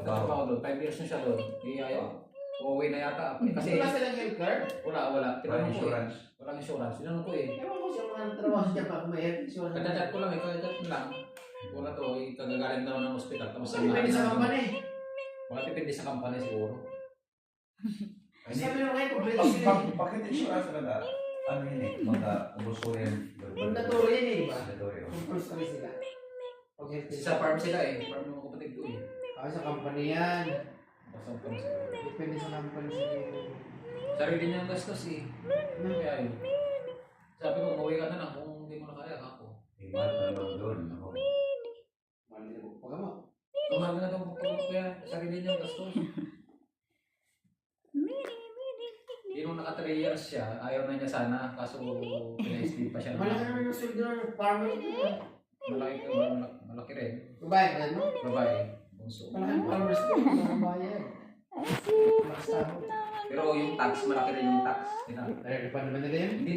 nagtatrabaho doon. 5 years na siya doon. Hindi ayaw. Uuwi na yata. Kasi Wala silang health card? wala. Tinanong ko eh. Insurance. Walang insurance. Tinanong ko eh. Ewan ko siya mga trabaho sa Japan kung may health insurance. Kachat ko lang eh. Kachat lang. Wala to. Kagagaling daw ng ospital. Tapos Kasi pwede sa company. Baka depende sa company siguro. Sabi naman kayo, kompleto sila eh. Bakit insurance talaga? Ano yun eh? Mga ubusurin. Mandatory yan eh, di ba? Mandatory. Compulsory sila. Pag health Kasi sa farm sila eh. Farm ng mga kapatid ko eh. Sa company yan. Basta farm sila. Depende sa company siguro. Sarili niyang gastos eh. Ano? Kaya yun. Sabi ko, umuwi ka na lang kung hindi mo na kaya ako. Mahal pa naman doon. Ako. Mali na po. Pag mo. Tumahal na itong pagpapag kaya sarili niyang gastos. Hindi nung naka 3 years siya, ayaw na niya sana, kaso pina-sleep pa siya. Malaki naman yung sweldo ng farmer dito. Malaki rin. Babae ba no? Babae, bunso. Malaki yung farmers ko. Mga bayan. Malakas tao. Pero yung tax, malaki rin yung tax. Pero pa naman nila yun? Hindi